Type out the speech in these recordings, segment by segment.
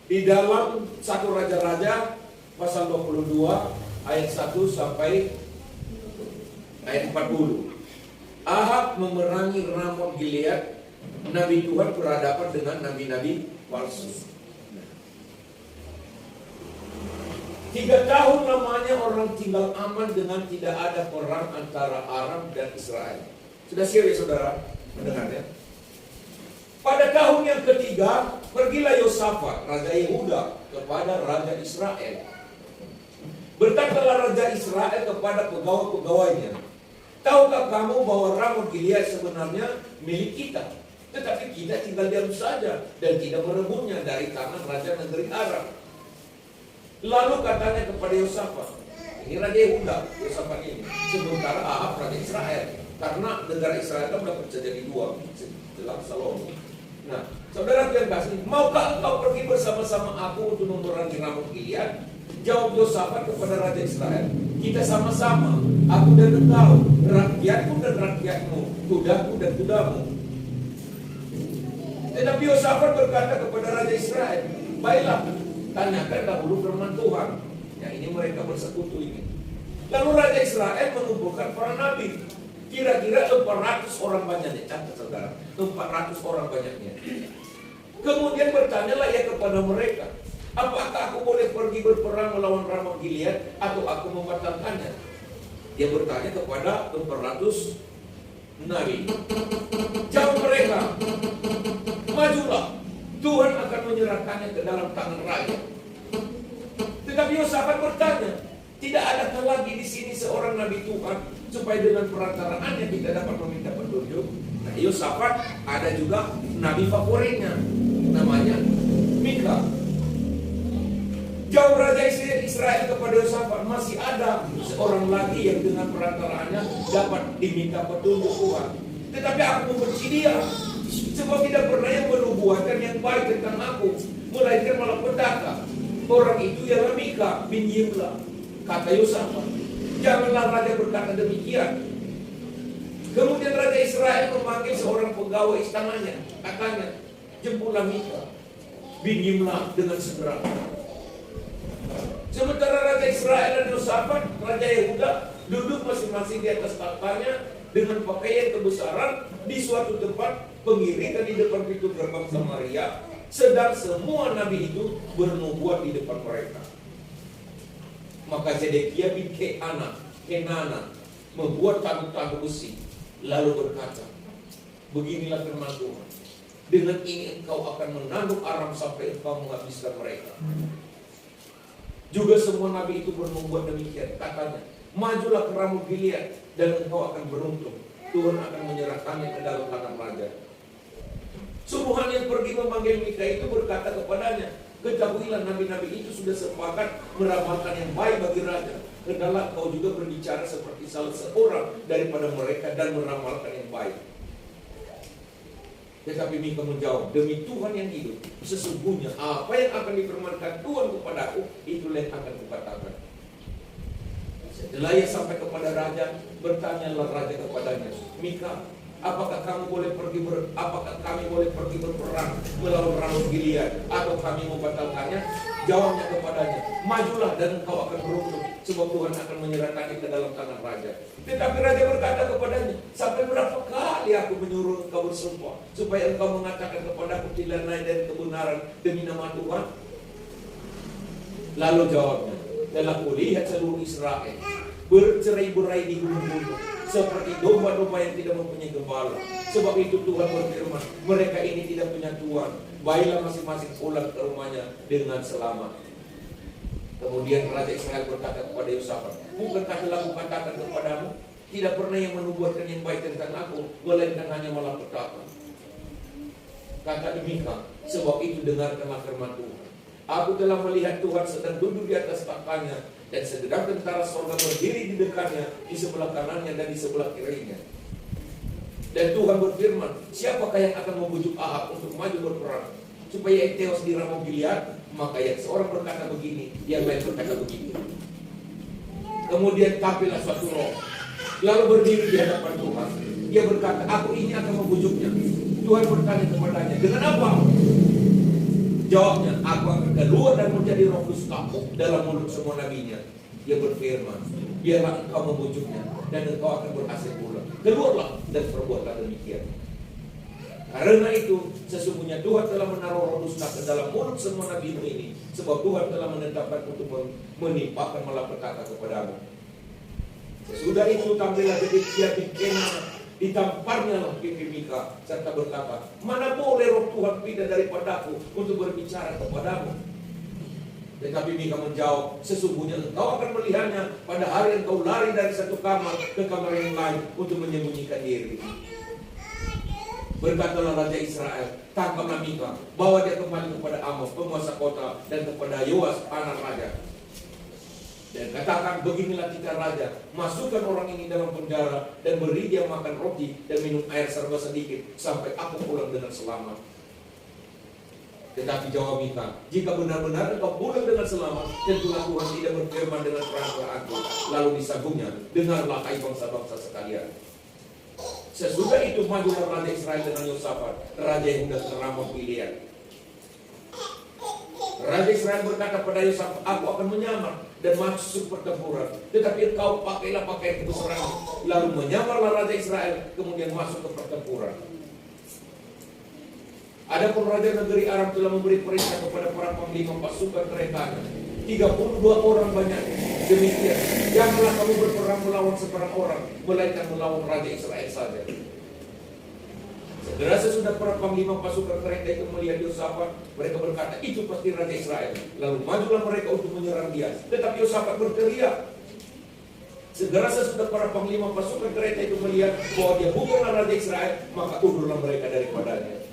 Di dalam 1 Raja-Raja pasal 22 ayat 1 sampai ayat 40. Ahab memerangi Ramot Gilead. Nabi Tuhan berhadapan dengan nabi-nabi palsu. 3 tahun lamanya orang tinggal aman dengan tidak ada perang antara Aram dan Israel. Sudah siap ya saudara mendengarnya? Pada tahun yang ketiga, pergilah Yosafat, Raja Yehuda, kepada Raja Israel. Berkatalah Raja Israel kepada pegawai-pegawainya, tahukah kamu bahwa Ramot Gilead sebenarnya milik kita? Tetapi kita tinggal diam saja dan tidak merebutnya dari tangan Raja Negeri Aram. Lalu katanya kepada Yosafat, ini Raja Yehuda, Yosafat ini, sementara Ahab Raja Israel. Karena negara Israel kan sudah pecah jadi 2 setelah Salomo. Nah, saudara yang kasih, maukah engkau pergi bersama-sama aku untuk memerangi Ramot Gilead? Jawab Yosafat kepada Raja Israel, kita sama-sama, aku dan engkau, rakyatku dan rakyatmu, kudaku dan kudamu. Tetapi Yosafat berkata kepada Raja Israel, baiklah, tanyakan dahulu firman Tuhan. Ya, ini mereka bersekutu ini. Lalu Raja Israel mengumpulkan para nabi. Kira-kira 400 orang banyaknya. Catat saudara, 400 orang banyaknya. Kemudian bertanyalah ia kepada mereka, apakah aku boleh pergi berperang melawan Ramot Gilead atau aku membatalkannya? Dia bertanya kepada 400 nabi. Jawab mereka, majulah, Tuhan akan menyerahkannya ke dalam tangan rakyat. Tetapi Yosafat bertanya, tidak adakah lagi di sini seorang nabi Tuhan supaya dengan perantaraannya kita dapat meminta petunjuk? Nah, Yosafat ada juga nabi favoritnya, namanya Mika. Jawab Raja Israel kepada Yosafat, masih ada seorang lagi yang dengan perantaraannya dapat diminta petunjuk Tuhan. Tetapi aku membenci dia, sebab tidak pernah yang menubuatkan yang baik tentang aku, melainkan malah petaka. Orang itu ialah Mika bin Yimla. Kata Yosafat, janganlah raja berkata demikian. Kemudian Raja Israel memanggil seorang pegawai istananya. Katanya, jemputlah Mika bin Yimla dengan segera. Sementara Raja Israel dan Yosafat, Raja Yehuda, duduk masing-masing di atas tahtanya dengan pakaian kebesaran di suatu tempat pengiringan di depan pintu gerbang Samaria, sedang semua nabi itu bernubuat di depan mereka. Maka Zedekia bin Kenana membuat tanduk-tanduk besi, lalu berkata, beginilah firman Tuhan, dengan ini engkau akan menanduk Aram sampai engkau menghabiskan mereka. Juga semua nabi itu bernubuat demikian. Katanya, majulah ke Ramot Gilead dan engkau akan beruntung. Tuhan akan menyerahkannya ke dalam tangan raja. Suruhan yang pergi memanggil Mika itu berkata kepadanya, ketahuilah nabi-nabi itu sudah sepakat meramalkan yang baik bagi raja. Hendaklah kau juga berbicara seperti salah seorang daripada mereka dan meramalkan yang baik. Tetapi Mika menjawab, demi Tuhan yang hidup, sesungguhnya apa yang akan difirmankan Tuhan kepadaku, itulah yang akan kukatakan. Setelah ia sampai kepada raja, bertanyalah raja kepadanya, Mika, apakah kami boleh pergi berperang melawan Ramot Gilead atau kami membatalkannya? Jawabnya kepadanya, majulah dan engkau akan beruntung, sebab Tuhan akan menyerahkannya ke dalam tangan raja. Tetapi raja berkata kepadanya, sampai berapa kali aku menyuruh engkau bersumpah supaya engkau mengatakan kepadaku tidak naik dari kebenaran demi nama Tuhan? Lalu jawabnya, telah kulihat seluruh Israel bercerai-berai di gunung-gunung seperti domba-domba yang tidak mempunyai gembala. Sebab itu Tuhan berfirman, mereka ini tidak punya Tuhan. Baiklah masing-masing pulang ke rumahnya dengan selamat. Kemudian Raja Israel berkata kepada Yosafat, bukankah telah kukatakan kepadamu, tidak pernah yang menubuatkan yang baik tentang aku, melainkan hanya malah petaka. Kata Mika, sebab itu dengarkanlah firman Tuhan. Aku telah melihat Tuhan sedang duduk di atas tahtanya, dan segenap tentara surga berdiri di dekatnya, di sebelah kanannya dan di sebelah kirinya. Dan Tuhan berfirman, siapakah yang akan membujuk Ahab untuk maju berperang, supaya ia tewas di Ramot Gilead? Maka yang seorang berkata begini, yang lain berkata begini. Kemudian tampillah suatu roh, lalu berdiri di hadapan Tuhan. Dia berkata, aku ini akan membujuknya. Tuhan bertanya kepadanya, dengan apa? Jawabnya, aku akan keluar dan menjadi roh dusta dalam mulut semua nabinya. Dia berfirman, biarlah engkau membujuknya dan engkau akan berhasil pula. Keluarlah dan perbuatlah demikian. Karena itu sesungguhnya Tuhan telah menaruh roh dusta ke dalam mulut semua nabi ini, sebab Tuhan telah menetapkan untuk menimpakan malapetaka kepadamu. Sesudah itu tampillah dia dikena, ditamparnya lah pipi Mika serta berkata, mana boleh roh Tuhan pindah daripadaku untuk berbicara kepadamu. Tetapi Mika menjawab, sesungguhnya engkau akan melihatnya pada hari engkau lari dari satu kamar ke kamar yang lain untuk menyembunyikan diri. Berkatalah Raja Israel, tangkaplah Mika, bawa dia kembali kepada Amos, penguasa kota, dan kepada Yoas, anak raja. Dan katakan, beginilah kita raja, masukkan orang ini dalam penjara, dan beri dia makan roti dan minum air serba sedikit, sampai aku pulang dengan selamat. Tetapi jawab Mika, jika benar-benar engkau pulang dengan selamat, tentulah Tuhan tidak berfirman dengan peranggaanku. Lalu disambungnya, dengarlah hai bangsa-bangsa sekalian. Sesudah itu majulah Raja Israel dengan Yosafat, Raja Yehuda teramat Gilead. Raja Israel berkata pada Yosafat, aku akan menyamar dan masuk pertempuran, tetapi engkau pakailah pakaian kebesaran. Lalu menyamarlah Raja Israel, kemudian masuk ke pertempuran. Adapun Raja negeri Aram telah memberi perintah kepada para panglima pasukan keretanya, 32 orang banyak. Demikian, janganlah kamu berperang melawan seorang orang, melainkan melawan Raja Israel saja. Segera sesudah para panglima pasukan kereta itu melihat Yosafat, mereka berkata, itu pasti Raja Israel. Lalu majulah mereka untuk menyerang dia. Tetapi Yosafat berteriak. Segera sesudah para panglima pasukan kereta itu melihat bahwa dia bukanlah Raja Israel, maka undurlah mereka daripadanya.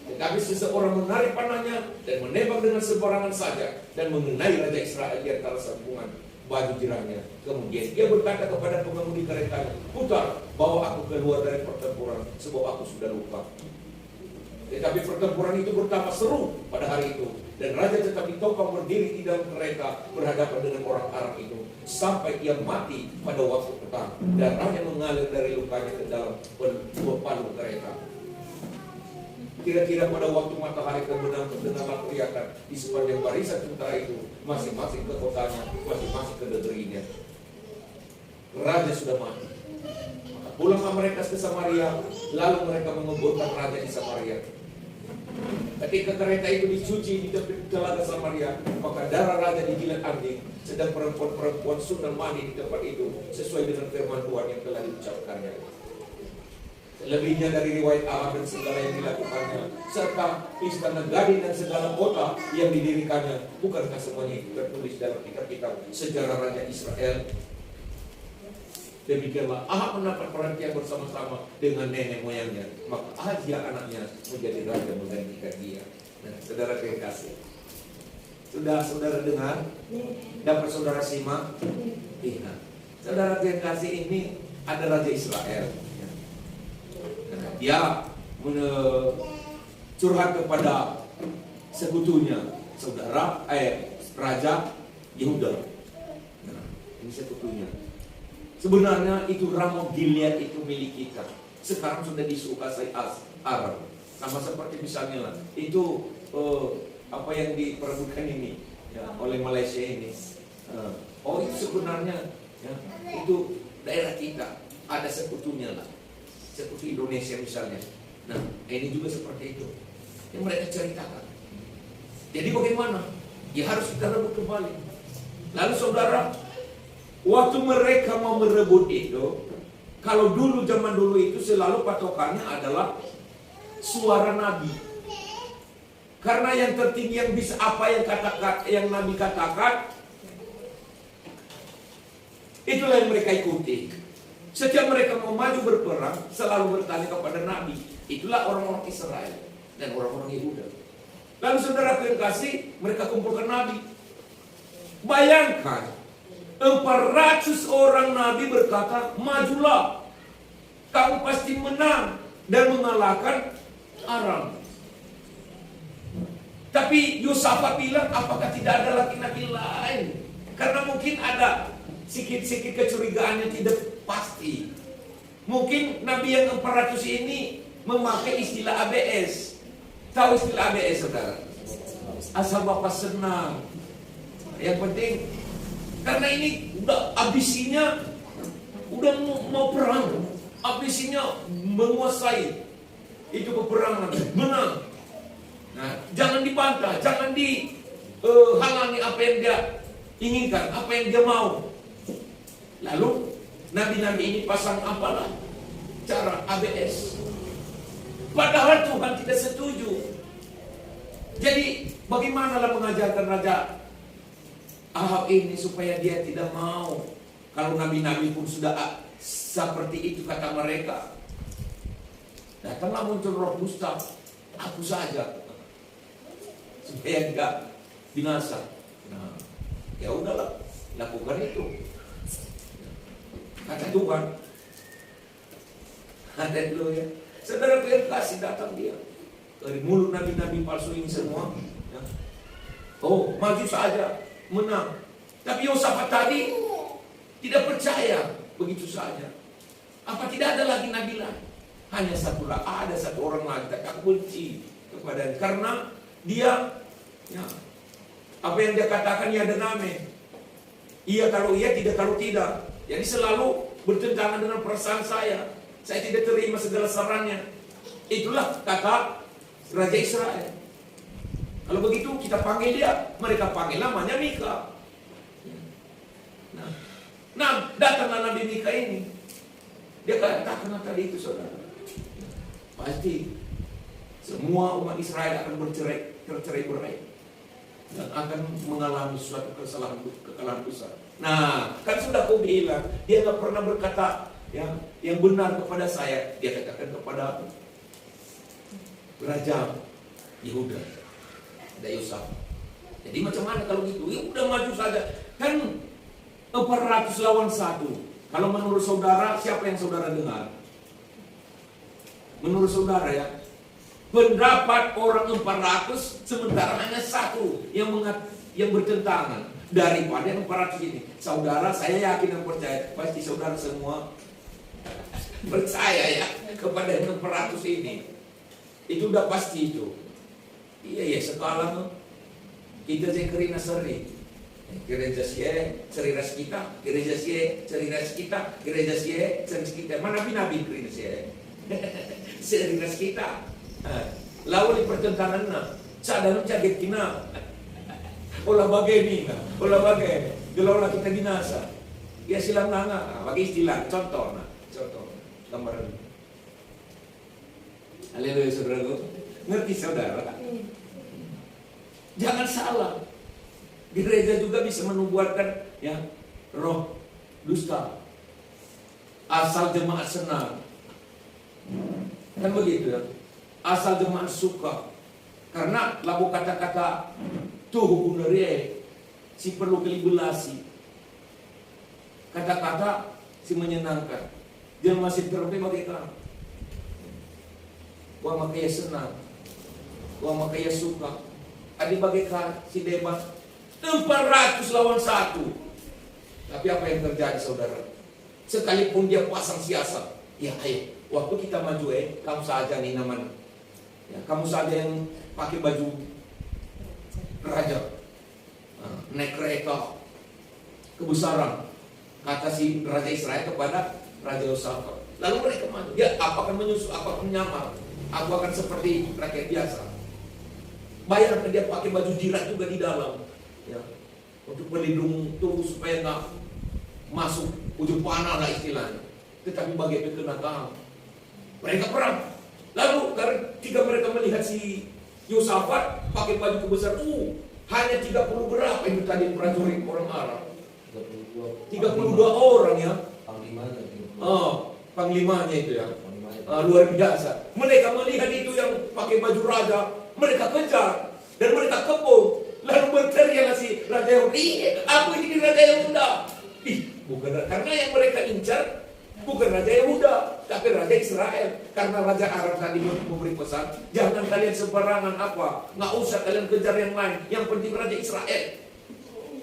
Tetapi seseorang menarik panahnya dan menembak dengan sembarangan saja dan mengenai Raja Israel di antara sambungan baju jirahnya. Kemudian dia berkata kepada pengemudi keretanya, putar, bawa aku keluar dari pertempuran, sebab aku sudah lupa. Tetapi pertempuran itu bertambah seru pada hari itu, dan Raja tetap ditopang berdiri di dalam kereta berhadapan dengan orang Aram itu, sampai ia mati pada waktu petang. Darahnya mengalir dari lukanya ke dalam palu kereta. Kira-kira pada waktu matahari terbenam, terdengarlah teriakan di sepanjang barisan tentara itu, masing-masing ke kotanya, masing-masing ke negerinya. Raja sudah mati. Maka pulanglah mereka ke Samaria, lalu mereka menguburkan raja di Samaria. Ketika kereta itu dicuci di tepi telaga Samaria, maka darah raja dijilat anjing, sedang perempuan-perempuan sundan mandi di tempat itu, sesuai dengan firman Tuhan yang telah diucapkannya. Lebihnya dari riwayat Ahab dan segala yang dilakukannya, serta istana gading dan segala kota yang didirikannya, bukankah semuanya itu tertulis dalam kitab-kitab sejarah Raja Israel? Demikianlah Ahab mendapat perhatian bersama-sama dengan nenek moyangnya, maka Ahazia anaknya menjadi raja menggantikan dia. Nah, saudara kekasih, sudah saudara dengar? Dapat saudara simak? Iya. Saudara kekasih, ini ada Raja Israel. Dia curhat kepada sekutunya, Raja Yehuda. Nah, ini sekutunya. Sebenarnya itu Ramot Gilead itu milik kita. Sekarang sudah disukai Aram. Sama seperti misalnya lah, itu apa yang diperebutkan ini ya, oleh Malaysia ini. Itu sebenarnya ya, itu daerah kita, ada sekutunya lah. Seperti Indonesia misalnya. Nah, ini juga seperti itu yang mereka ceritakan. Jadi bagaimana? Ya harus kita rebut kembali. Lalu saudara, waktu mereka mau merebut itu, kalau dulu zaman dulu itu selalu patokannya adalah suara Nabi. Karena yang tertinggi yang bisa apa yang Nabi katakan, itulah yang mereka ikuti. Setiap mereka mau maju berperang, selalu bertanya kepada Nabi. Itulah orang-orang Israel dan orang-orang Yehuda. Lalu saudara kekasih, mereka kumpulkan Nabi. Bayangkan, 400 orang Nabi berkata, majulah, kamu pasti menang dan mengalahkan Aram. Tapi Yosafat bilang, apakah tidak ada laki-laki lain? Karena mungkin ada sikit-sikit kecurigaan yang tidak pasti. Mungkin Nabi yang 400 ini memakai istilah ABS. Tahu istilah ABS, saudara? asal Bapak senang. Yang penting, karena ini udah ambisinya, udah mau perang, ambisinya menguasai itu peperangan, menang. Nah, jangan dibantah, jangan dihalangi apa yang dia inginkan, apa yang dia mau. Lalu nabi-nabi ini pasang apalah cara ABS. Padahal Tuhan tidak setuju. Jadi bagaimanalah mengajarkan Raja Ahab ini supaya dia tidak mau. Kalau nabi-nabi pun sudah seperti itu kata mereka. Datanglah muncul roh dusta, aku saja, supaya tidak binasa. Nah, ya udahlah, lakukan itu. Kata Tuhan. Haleluya. Saudara yang kasih datang dia dari mulut nabi-nabi palsu ini semua. Ya. Oh, maju saja, menang. Tapi Yosafat tadi tidak percaya begitu saja. Apa tidak ada lagi nabi lain? Hanya ada satu orang lagi tak benci kepada, karena dia ya, apa yang dia katakan ya dan amin. Iya kalau iya, tidak kalau tidak. Jadi selalu bertentangan dengan perasaan saya. Saya tidak terima segala sarannya. Itulah kata Raja Israel. Kalau begitu kita panggil dia. Mereka panggil namanya Mika. Nah, datanglah Nabi Mika ini. Dia katakan tadi itu saudara. Pasti semua umat Israel akan tercerai-berai dan akan mengalami suatu kekalahan besar. Nah, kan sudah aku bilang, dia nggak pernah berkata yang benar kepada saya. Dia katakan kepada Raja Yehuda, ada Yosafat. Jadi macam mana kalau gitu? Ya udah maju saja. Kan 400 lawan 1. Kalau menurut saudara, siapa yang saudara dengar? Menurut saudara ya, pendapat orang 400 sementara hanya satu yang bertentangan daripada yang 400 ini. Saudara, saya yakin dan percaya pasti saudara semua percaya ya kepada yang 400 ini. Itu udah pasti itu. Iya ya, sekarang kita kerina seri. Gereja sie, seriras kita, gereja sie, seriras kita, gereja sie, seriras kita. Mana nabi kerina sie? Seriras kita. Lalu di pertentangan na, sadar caget kina. Olah bagay na, olah bagay. Gelaw kita binasa. Ya silang nanga, bagi istilah, contoh gambaran. Haleluya saudaraku. Ngerti saudara? Jangan salah. Gereja juga bisa menubuatkan ya roh dusta. Asal jemaat senang. Kan begitu ya. Asal jemaat suka. Karena lagu kata-kata tuh bener si perlu kelibulasi. Kata-kata si menyenangkan. Dia masih terlebih bagaimana? Wah makanya senang. Wah makanya suka. Adi bagaikan si debat 400 lawan 1. Tapi apa yang terjadi saudara? Sekalipun dia pasang siasat. Ya ayo, waktu kita maju kamu saja nih namanya. Ya, kamu saja yang pakai baju raja. Naik kereta kebesaran. Kata si Raja Israel kepada Raja Yosafat. Lalu mereka maju. Dia akan menyusul, akan menyamar. Aku akan seperti rakyat biasa. Bayangkan dia pakai baju jirat juga di dalam. Ya, untuk melindungi tubuh supaya nggak masuk ujung panah lah istilahnya. Tetapi bagi kekenangan mereka perang. Lalu ketika mereka melihat si Yosafat pakai baju kebesaran, hanya 30 berapa itu tadi prajurit orang Arab? 32 orang ya. Panglimanya itu ya. Luar biasa. Mereka melihat itu yang pakai baju raja, mereka kejar dan mereka kepung. Lalu berteriaklah si Raja Yehuda, aku ini Raja Yehuda. Bukan karena yang mereka incar bukan Raja Yehuda, tapi Raja Israel. Karena Raja Arab tadi memberi pesan, jangan kalian sembarangan nggak usah kalian kejar yang lain. Yang penting Raja Israel.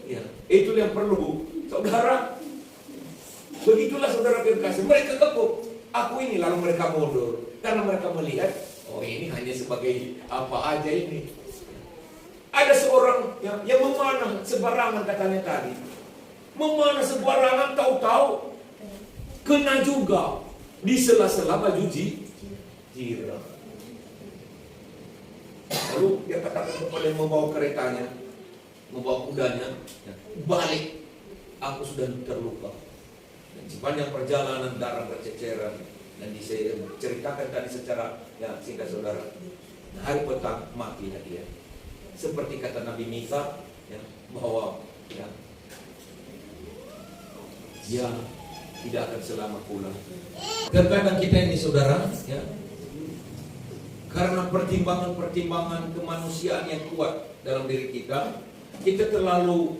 Ya, itu yang perlu, saudara. Begitulah saudara kekasih. Mereka kepung. Aku ini, lalu mereka mundur karena mereka melihat, oh ini hanya sebagai apa aja ini. Ada yang memanah sebarangan katanya tadi. Memanah sebarangan tahu-tahu kena juga di sela-sela baju jirah. Lalu dia katakan kepada yang membawa keretanya, membawa kudanya, balik, aku sudah terluka. Dan sepanjang perjalanan darah berceceran. Dan diceritakan tadi secara singkat saudara. Hari petang matilah dia. Seperti kata Nabi Mika, bahwa dia tidak akan selamat pulang. Terkadang kita ini saudara, karena pertimbangan-pertimbangan kemanusiaan yang kuat dalam diri kita, kita terlalu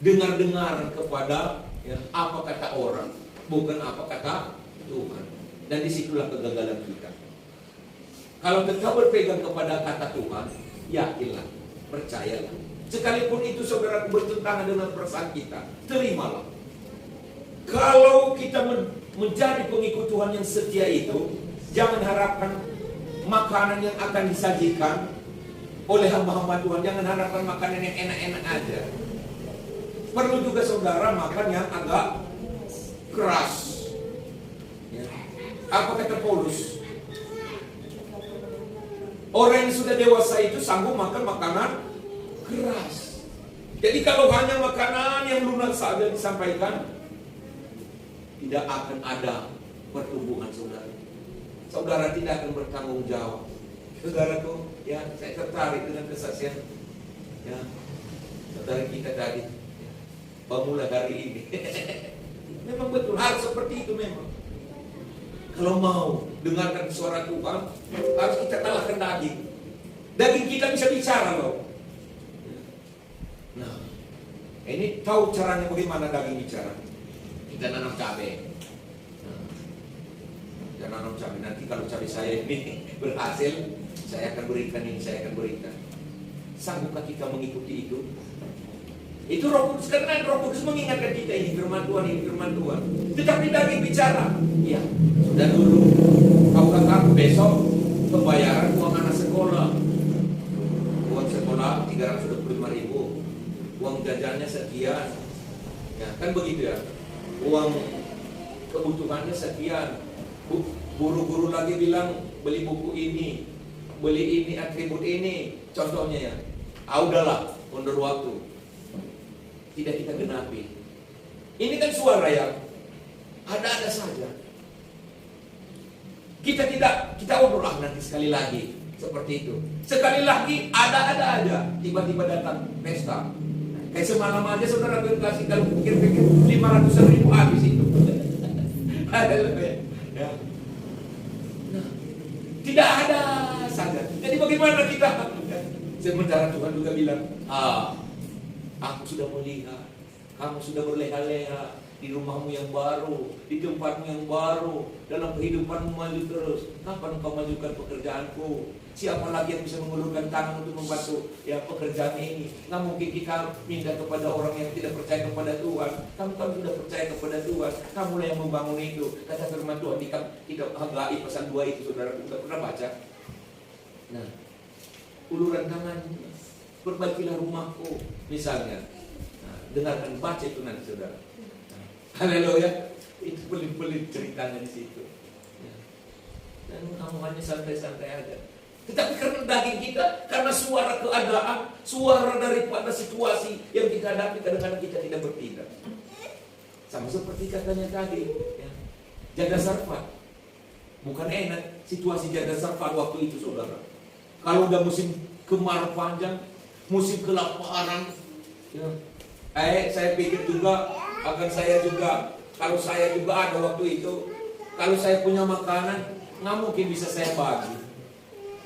dengar-dengar kepada apa kata orang, bukan apa kata Tuhan. Dan disitulah kegagalan kita. Kalau tetap berpegang kepada kata Tuhan, yakinlah, percayalah. Sekalipun itu saudara bertentangan dengan perasaan kita, terimalah. Kalau kita menjadi pengikut Tuhan yang setia itu, jangan harapkan makanan yang akan disajikan oleh hamba-hamba Tuhan. Jangan harapkan makanan yang enak-enak aja. Perlu juga saudara makan yang agak keras. Apa kata Paulus? Orang yang sudah dewasa itu sanggup makan makanan keras. Jadi kalau hanya makanan yang lunak saja disampaikan, tidak akan ada pertumbuhan saudara. Saudara tidak akan bertanggung jawab. Saudara tuh, saya tertarik dengan kesaksian saudara kita tadi. Bangunlah dari ini. Memang betul, harus seperti itu memang. Kalau mau dengarkan suara Tuhan, harus kita kalahkan daging. Daging kita bisa bicara loh. Nah, ini tahu caranya bagaimana daging bicara. Kita nanam cabai. Kita nanam cabai. Nanti kalau cabai saya ini berhasil, saya akan berikan ini, saya akan berikan. Sanggupkah kita mengikuti itu? Itu Roh Kudus, karena Roh Kudus mengingatkan kita ini firman Tuhan, ini firman Tuhan. Tetapi daging bicara, iya, sudah dulu. Kau katakan besok pembayaran uang anak sekolah. Uang sekolah 325.000. Uang jajannya sekian. Ya, kan begitu ya. Uang kebutuhannya sekian. Guru-guru lagi bilang beli buku ini, beli ini, atribut ini. Contohnya ya. Udahlah, mundur waktu. Tidak kita genapi. Ini kan suara yang ada-ada saja. Kita obrol nanti sekali lagi seperti itu. Sekali lagi ada-ada aja. Tiba-tiba datang pesta. Kayak semalam aja saudara berkasih kalau pikir-pikir 500.000 habis itu. Ya. Nah, tidak ada saja. Jadi bagaimana kita? Sementara Tuhan juga bilang, aku sudah melihat, kamu sudah berleha-leha di rumahmu yang baru, di tempatmu yang baru, dalam kehidupanmu maju terus. Kapan kau majukan pekerjaanku? Siapa lagi yang bisa mengulurkan tangan untuk membantu pekerjaan ini? Nggak mungkin kita minta kepada orang yang tidak percaya kepada Tuhan. Kamu sudah percaya kepada Tuhan, kamulah yang membangun itu. Kata firman Tuhan di kitab Hagai pasal 2 itu, saudara sudah pernah baca. Nah, uluran tangan, perbaikilah rumahku, misalnya. Nah, dengarkan, baca itu nanti saudara. Haleluya, itu pelit-pelit ceritanya di situ. Dan kamu hanya santai-santai aja. Tetapi karena daging kita, karena suara keadaan, suara daripada situasi yang kita hadapi, kadang-kadang kita tidak bertindak. Sama seperti katanya tadi, Janda Sarfat. Bukan enak situasi Janda Sarfat waktu itu saudara. Kalau udah musim kemarau panjang, musim kelaparan, saya pikir juga akan saya juga, kalau saya juga ada waktu itu, kalau saya punya makanan, nggak mungkin bisa saya bagi.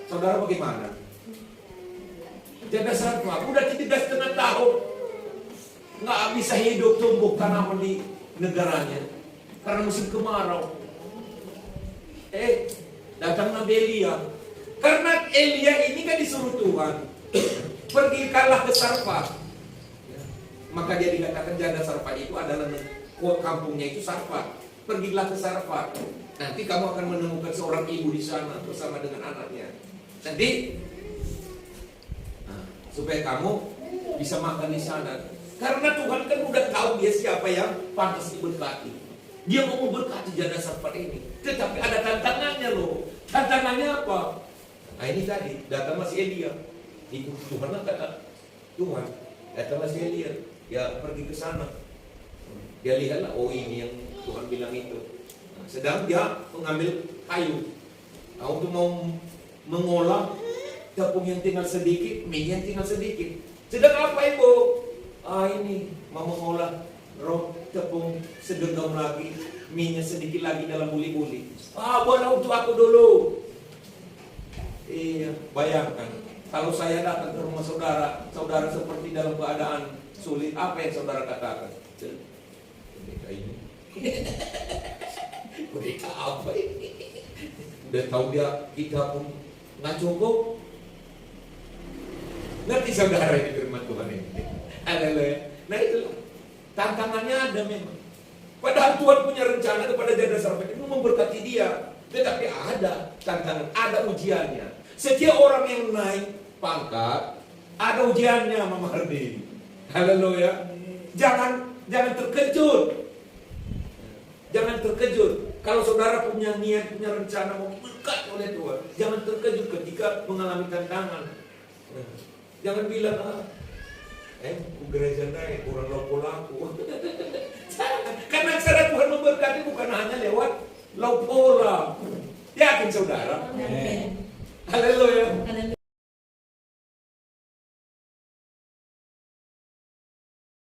Saudara bagaimana? Janda Sarfat udah 3,5 tahun nggak bisa hidup tumbuh tanaman di negaranya karena musim kemarau. Datang Nabi Elia. Karena Elia ini kan disuruh Tuhan, pergikanlah ke Sarfat. Maka dia dikatakan Janda Sarfat itu adalah kampungnya itu Sarfat. Pergilah ke Sarfat. Nanti kamu akan menemukan seorang ibu di sana bersama dengan anaknya. Nanti supaya kamu bisa makan di sana. Karena Tuhan kan udah tahu dia siapa yang pantas diberkati. Dia mau memberkati janda sarpan ini. Tetapi ada tantangannya loh. Tantangannya apa? Nah ini tadi, datang masih Elia. Ikut Tuhan lah kata Tuhan. Datang masih Elia. Ya pergi ke sana. Dia lihatlah, oh ini yang Tuhan bilang itu. Nah, sedang dia mengambil kayu. Nah, untuk mau mengolah tepung yang tinggal sedikit, mie yang tinggal sedikit. Sedang apa ibu? Ini mau mengolah tepung segenggam lagi, mie-nya sedikit lagi dalam buli-buli. Boleh untuk aku dulu. Iya, bayangkan kalau saya datang ke rumah saudara, saudara seperti dalam keadaan sulit, apa yang saudara katakan? Boneka ini, boneka apa ini? Udah tahu dia kita pun nggak cukup. Ngerti saudara ini firman Tuhan ini? Haleluya. Nah itulah tantangannya ada memang. Padahal Tuhan punya rencana kepada janda sarpan itu memberkati dia. Tetapi ada tantangan, ada ujiannya. Setiap orang yang naik pangkat ada ujiannya, Mama Hardin. Haleluya. Jangan terkejut. Jangan terkejut. Kalau saudara punya niat, punya rencana mau diberkati oleh Tuhan, jangan terkejut ketika mengalami tantangan. Jangan bilang, gereja naik, kurang laku. Karena cara Tuhan memberkati bukan hanya lewat lauk orang. Yakin saudara? Haleluya.